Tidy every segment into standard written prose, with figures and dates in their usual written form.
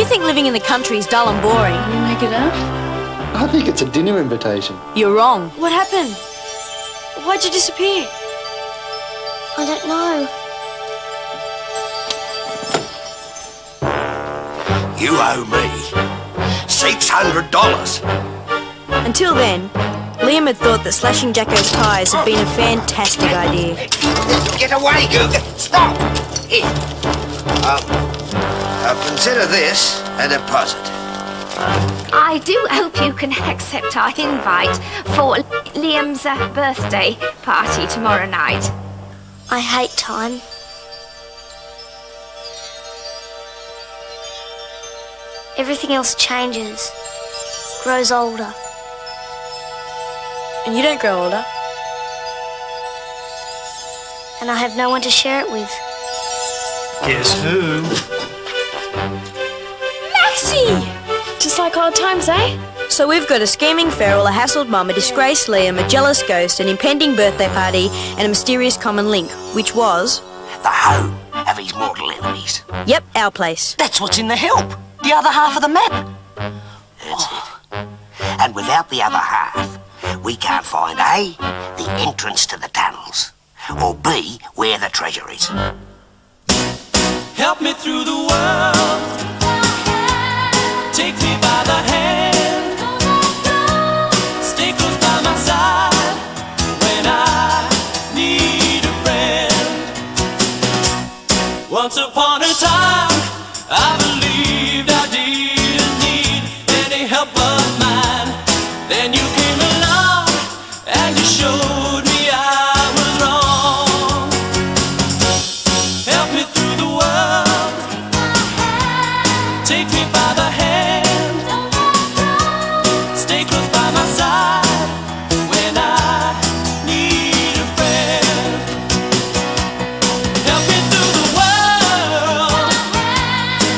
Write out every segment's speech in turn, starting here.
think living in the country is dull and boring. You make it up? I think it's a dinner invitation. You're wrong. What happened? Why'd you disappear? I don't know. You owe me $600. Until then, Liam had thought that slashing Jacko's tyres had been a fantastic idea. Get away, Google! Stop! Here. I'll consider this a deposit. I do hope you can accept our invite for Liam's birthday party tomorrow night. I hate time. Everything else changes, grows older. And you don't grow older. And I have no one to share it with. Guess who? Maxie! Just like old times, eh? So we've got a scheming feral, a hassled mum, a disgraced Liam, a jealous ghost, an impending birthday party, and a mysterious common link, which was... The home of his mortal enemies. Yep, our place. That's what's in the help. The other half of the map. That's it. And without the other half, we can't find A, the entrance to the tunnels, or B, where the treasure is. Help me through the world. Take me by the hand. Stay close by my side when I need a friend. Once upon a time, I believed I didn't need any help but mine. Then you came along and you showed me I was wrong. Help me through the world. Take me by the hand. Stay close by my side when I need a friend. Help me through the world.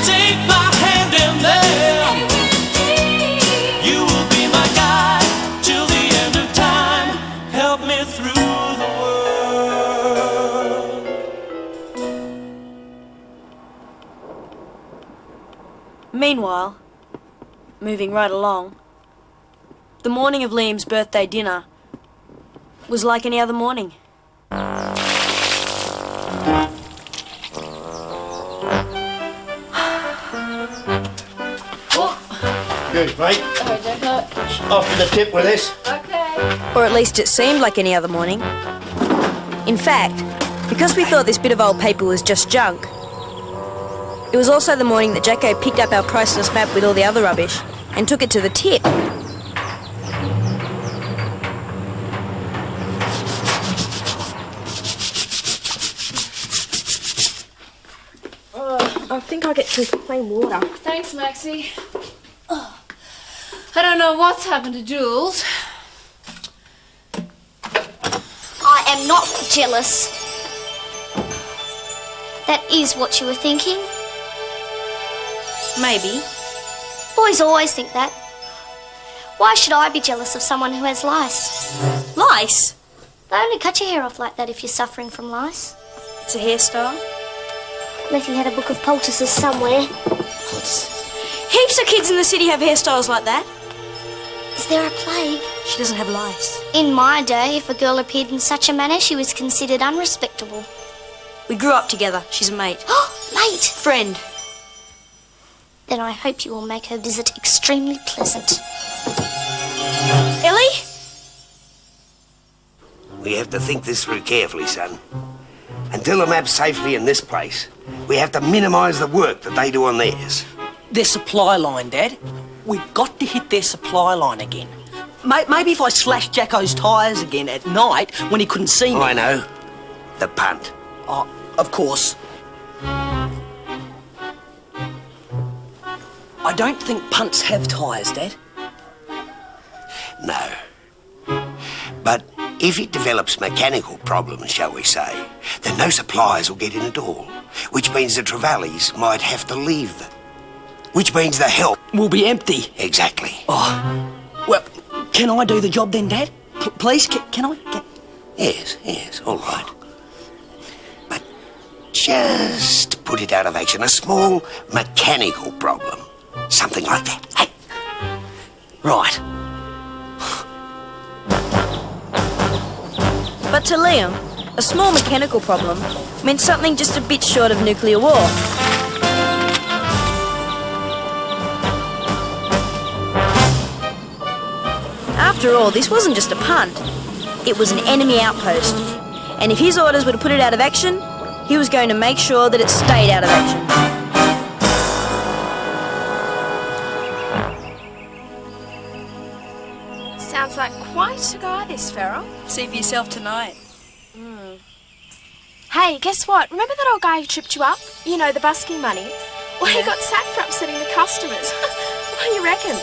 Take my hand and then you will be my guide till the end of time. Help me through the world. Meanwhile, moving right along, the morning of Liam's birthday dinner was like any other morning. Good, mate. Sorry, Jacko. Off to the tip with this. Okay. Or at least it seemed like any other morning. In fact, because we thought this bit of old paper was just junk, it was also the morning that Jacko picked up our priceless map with all the other rubbish and took it to the tip. I think I'll get some plain water. Thanks, Maxie. I don't know what's happened to Jules. I am not jealous. That is what you were thinking. Maybe. Boys always think that. Why should I be jealous of someone who has lice? Lice? They only cut your hair off like that if you're suffering from lice. It's a hairstyle. Letty had a book of poultices somewhere. Heaps of kids in the city have hairstyles like that. Is there a plague? She doesn't have lice. In my day, if a girl appeared in such a manner, she was considered unrespectable. We grew up together. She's a mate. Mate! Friend. Then I hope you will make her visit extremely pleasant. Elly? We have to think this through carefully, son. Until the map's safely in this place, we have to minimise the work that they do on theirs. Their supply line, Dad. We've got to hit their supply line again. Maybe if I slashed Jacko's tyres again at night when he couldn't see me. I know. The punt. Oh, of course. I don't think punts have tyres, Dad. No. But if it develops mechanical problems, shall we say, then no supplies will get in at all, which means the Trevallies might have to leave them. Which means the help will be empty. Exactly. Oh, well, can I do the job then, Dad? Please, can I? Yes, all right. But just put it out of action. A small mechanical problem. Something like that. Hey, Right. But to Liam, a small mechanical problem meant something just a bit short of nuclear war. After all, this wasn't just a punt. It was an enemy outpost. And if his orders were to put it out of action, he was going to make sure that it stayed out of action. Sounds like quite a guy, this Farrell. See for yourself tonight. Hey, guess what? Remember that old guy who tripped you up? You know, the busking money? Well, he got sacked for upsetting the customers. What do you reckon?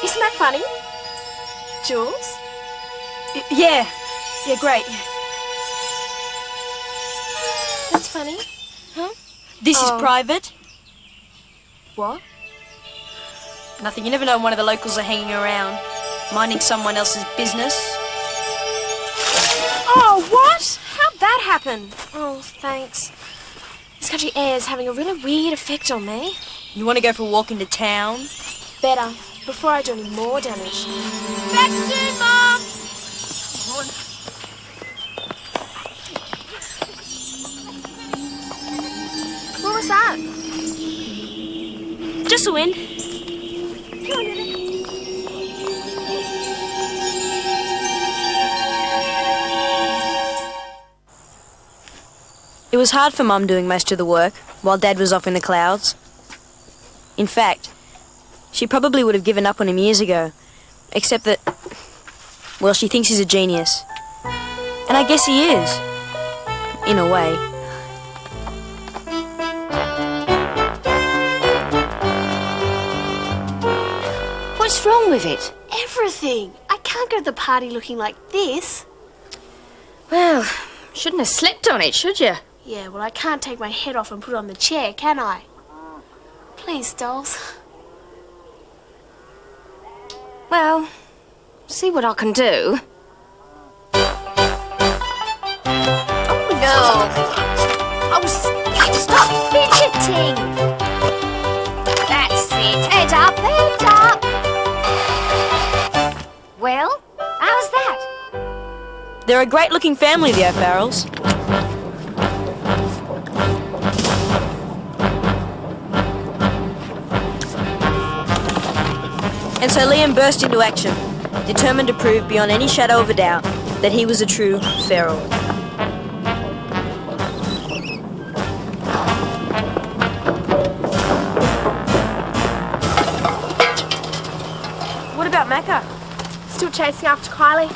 Isn't that funny? Jules? Yeah, great. That's funny. Huh? This is private. What? Nothing. You never know when one of the locals are hanging around, minding someone else's business. Oh, what? How'd that happen? Oh, thanks. This country air is having a really weird effect on me. You want to go for a walk into town? Better, before I do any more damage. Back soon, Mom! What was that? Just the wind. Come on, Daddy. It was hard for Mum doing most of the work while Dad was off in the clouds. In fact, she probably would have given up on him years ago, except that, well, she thinks he's a genius. And I guess he is, in a way. What's wrong with it? Everything. I can't go to the party looking like this. Well, shouldn't have slipped on it, should you? Yeah, well, I can't take my head off and put it on the chair, can I? Please, dolls. Well, see what I can do. Oh, no. Oh, stop fidgeting. That's it. Head up, head up. Well, how's that? They're a great-looking family, the O'Farrells. And so Liam burst into action, determined to prove beyond any shadow of a doubt that he was a true Farrell. What about Macca? Still chasing after Kylie?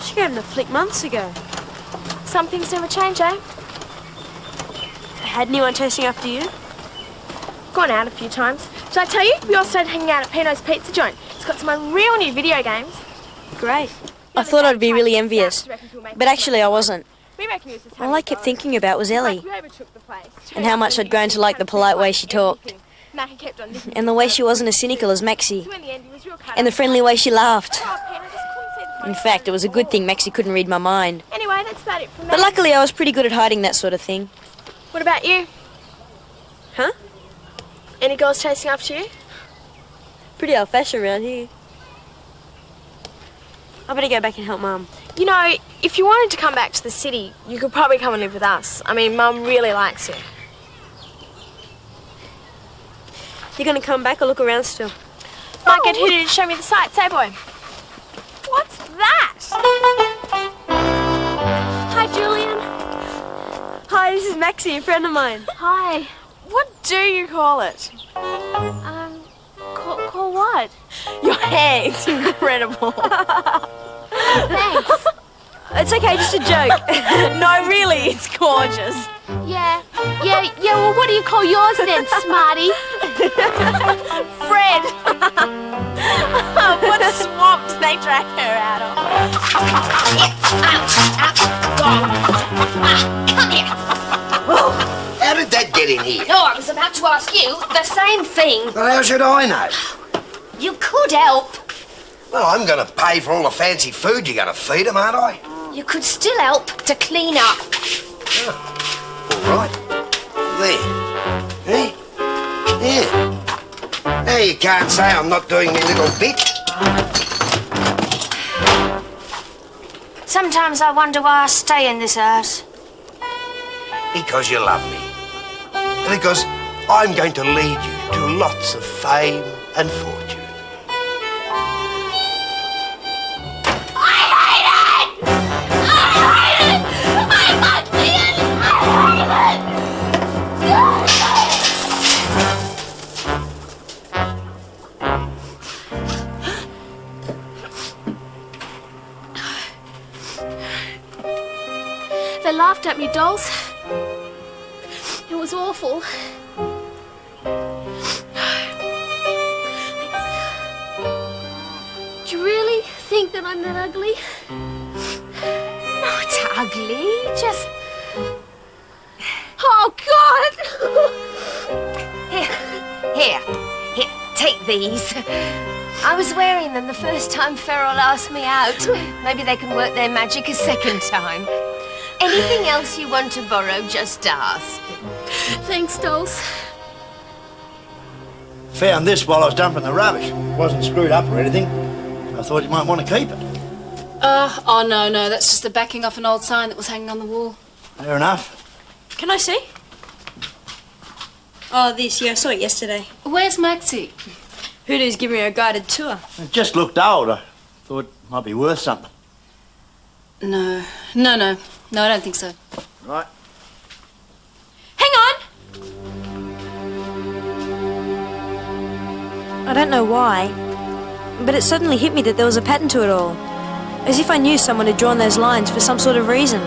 She gave him the flick months ago. Some things never change, eh? Had anyone chasing after you? Gone out a few times. Did I tell you? We all started hanging out at Pino's Pizza Joint. It's got some unreal new video games. Great. I thought I'd be really envious, but actually I wasn't. All I kept thinking about was Elly, and how much I'd grown to like the polite way she talked, and the way she wasn't as cynical as Maxie, and the friendly way she laughed. In fact, it was a good thing Maxie couldn't read my mind. Anyway, that's about it for me. But luckily I was pretty good at hiding that sort of thing. What about you? Huh? Any girls chasing after you? Pretty old-fashioned around here. I better go back and help Mum. You know, if you wanted to come back to the city, you could probably come and live with us. I mean, Mum really likes you. You're going to come back or look around still? Might get Hootie to show me the sights, eh, boy? What's that? Hi, Julian. Hi, this is Maxie, a friend of mine. Hi. What do you call it? Call what? Your hair, it's incredible. Thanks. It's okay, just a joke. No, really, it's gorgeous. Yeah, well, what do you call yours then, smarty? Fred. What swamp did they drag her out of? Come here. How did that get in here? No, I was about to ask you the same thing. Well, how should I know? You could help. Well, I'm going to pay for all the fancy food you're going to feed them, aren't I? You could still help to clean up. All right. There. Eh? Yeah. Hey, you can't say I'm not doing my little bit. Sometimes I wonder why I stay in this house. Because you love me. Because I'm going to lead you to lots of fame and fortune. They laughed at me, dolls. It was awful. Do you really think that I'm that ugly? Not ugly, just... Oh, God! Here, take these. I was wearing them the first time Ferrell asked me out. Maybe they can work their magic a second time. Anything else you want to borrow, just ask. Thanks, dolls. Found this while I was dumping the rubbish. Wasn't screwed up or anything. I thought you might want to keep it. Oh, no, that's just the backing off an old sign that was hanging on the wall. Fair enough. Can I see? Oh, this, yeah, I saw it yesterday. Where's Maxie? Hoodoo's giving her a guided tour. It just looked old. I thought it might be worth something. No, I don't think so. Right. Hang on! I don't know why, but it suddenly hit me that there was a pattern to it all. As if I knew someone had drawn those lines for some sort of reason.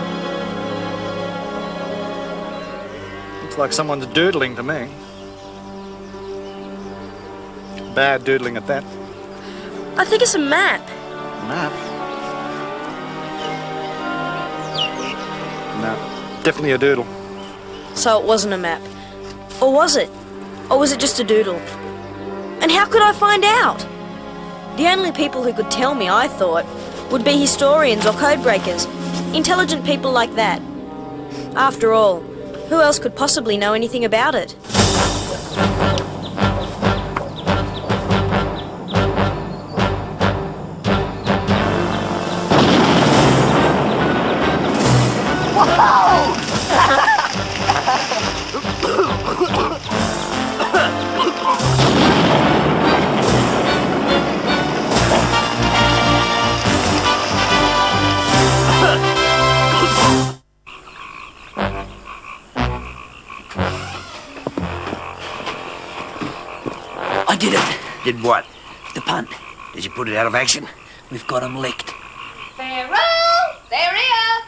Looks like someone's doodling to me. Bad doodling at that. I think it's a map. Map? No, definitely a doodle. So it wasn't a map. Or was it? Or was it just a doodle? And how could I find out? The only people who could tell me, I thought, would be historians or code breakers. Intelligent people like that. After all, who else could possibly know anything about it? I did it. Did what? The punt. Did you put it out of action? We've got 'em licked. Ferrell, they're here.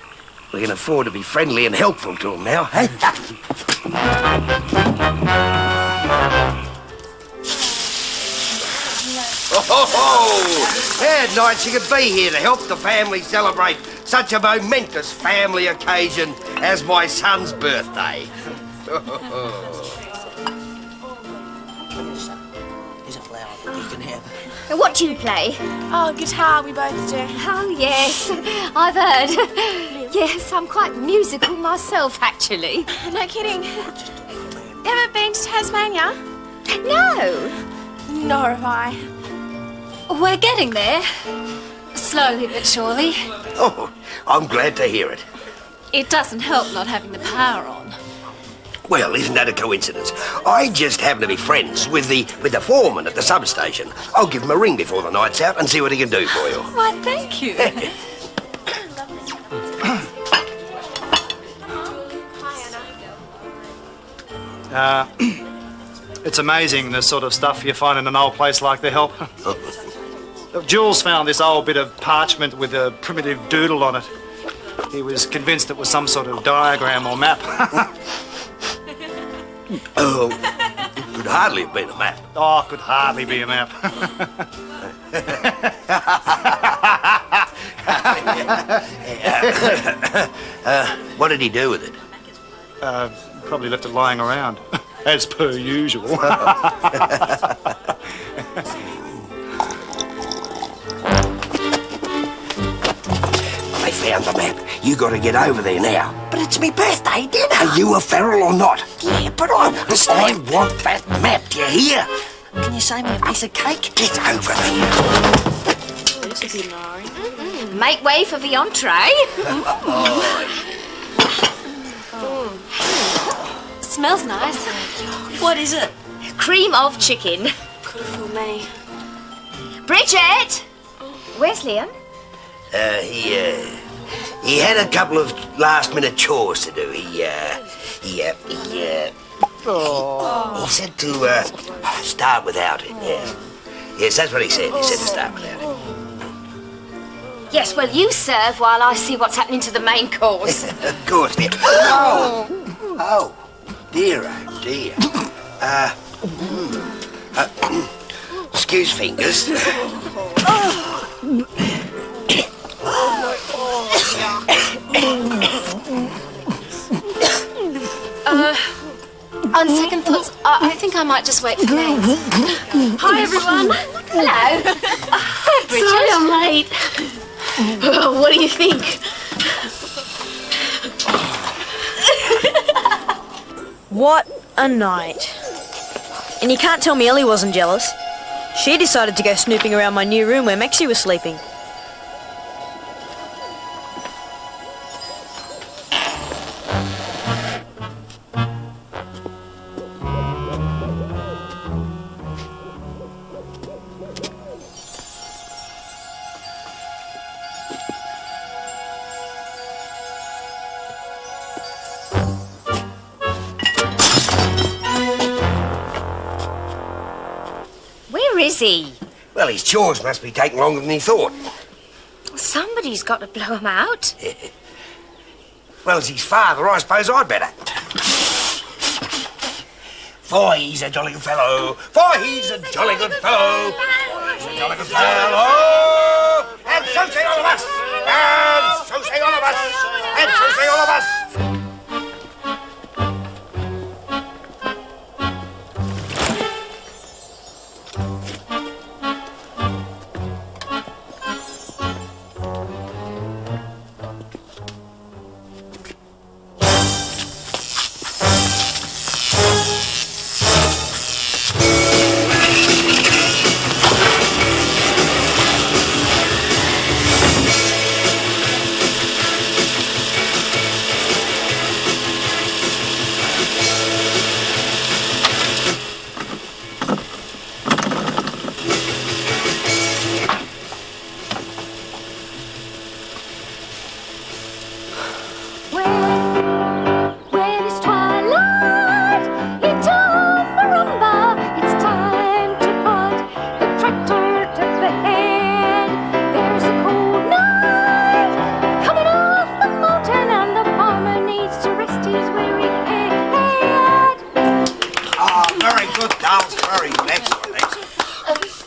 We can afford to be friendly and helpful to them now, hey? Yeah, nice you could be here to help the family celebrate such a momentous family occasion as my son's birthday. Here's a flower that you can have. What do you play? Oh, guitar, we both do. Oh, yes, I've heard. Yes, I'm quite musical myself, actually. No kidding. Ever been to Tasmania? No. Nor have I. We're getting there. Slowly but surely. Oh, I'm glad to hear it. It doesn't help not having the power on. Well, isn't that a coincidence? I just happen to be friends with the foreman at the substation. I'll give him a ring before the night's out and see what he can do for you. Why, thank you. It's amazing the sort of stuff you find in an old place like the Help. Jules found this old bit of parchment with a primitive doodle on it. He was convinced it was some sort of diagram or map. Oh, it could hardly have been a map. Oh, it could hardly be a map. What did he do with it? Probably left it lying around, as per usual. They found the map. You got to get over there now. But it's me birthday dinner. Are you a feral or not? Yeah, but I want that map. Do you hear? Can you save me a piece of cake? Get over here. Make way for the entree. Smells nice. What is it? Cream of chicken. Could have fooled me. Bridget! Where's Liam? He had a couple of last-minute chores to do. He said to start without it. Yeah. Yes, that's what he said. He said to start without it. Yes, well, you serve while I see what's happening to the main course. Of course, dear. Oh, dear, oh dear. Excuse fingers. On second thoughts, I think I might just wait for Nancy. Hi, everyone. Hello. Hi, Bridget. Sorry I'm late. What do you think? What a night. And you can't tell me Elly wasn't jealous. She decided to go snooping around my new room where Maxie was sleeping. Where is he? Well, his chores must be taking longer than he thought. Somebody's got to blow him out. Well, as his father, I suppose I'd better. For he's a jolly good fellow. For he's a jolly good fellow. For he's a jolly good fellow. And so say all of us. And so say all of us. And so say all of us. When it's twilight into Marumba, it's time to put the tractor to bed. There's a cold night coming off the mountain, and the farmer needs to rest his weary head. Oh, very good, Dales. Very good. Excellent, excellent.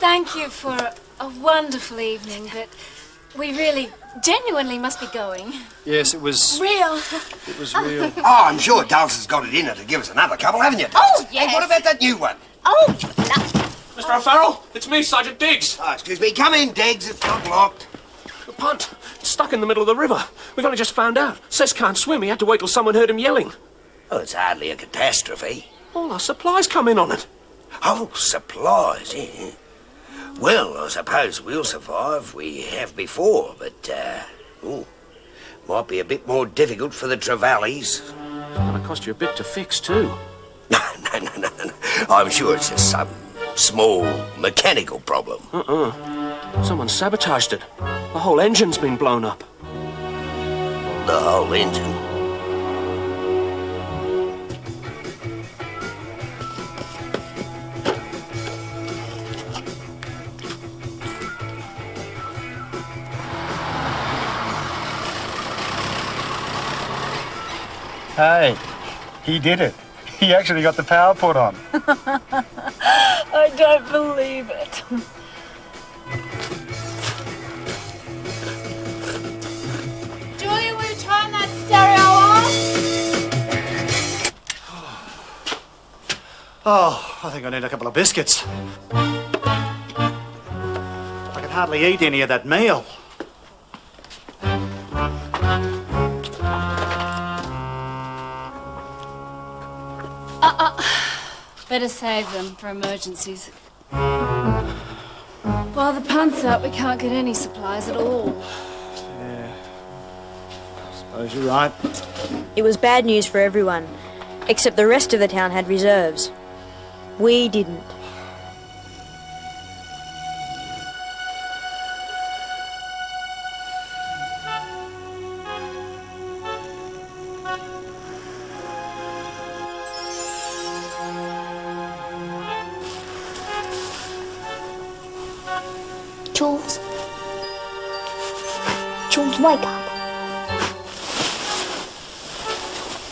Thank you for a wonderful evening, but we really, genuinely must be going. Yes, it was Real. real. Oh, I'm sure Dales has got it in her to give us another couple, haven't you, Dales? Oh, yes. Hey, what about that new one? Oh, Mr. O'Farrell, it's me, Sergeant Diggs. Oh, excuse me. Come in, Diggs. It's not locked. The punt. It's stuck in the middle of the river. We've only just found out. Sess can't swim. He had to wait till someone heard him yelling. Oh, it's hardly a catastrophe. All our supplies come in on it. Oh, supplies, yeah. Well, I suppose we'll survive. We have before, but, might be a bit more difficult for the Trevallies. It's going to cost you a bit to fix, too. No. I'm sure it's just some small mechanical problem. Someone sabotaged it. The whole engine's been blown up. The whole engine. Hey, he did it. He actually got the power put on. I don't believe it. Julia, will you turn that stereo off? Oh, I think I need a couple of biscuits. I can hardly eat any of that meal. Better save them for emergencies. While the punt's up, we can't get any supplies at all. Yeah. I suppose you're right. It was bad news for everyone, except the rest of the town had reserves. We didn't. Jools. Jools, wake up.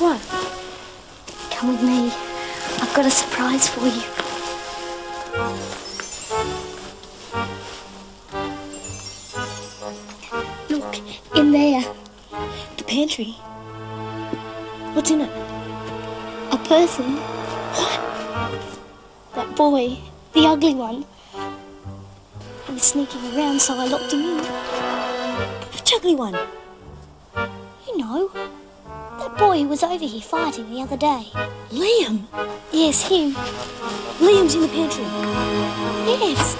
What? Come with me. I've got a surprise for you. Look, in there. The pantry. What's in it? A person. What? That boy, the ugly one. He was sneaking around, so I locked him in. Which ugly one? You know, that boy who was over here fighting the other day. Liam. Yes, him. Liam's in the pantry. Yes.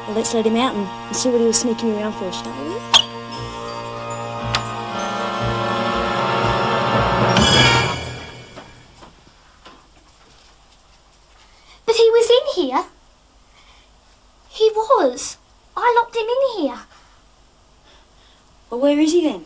Well, let's let him out and see what he was sneaking around for, shall we? But he was in here. He was. I locked him in here. Well, where is he then?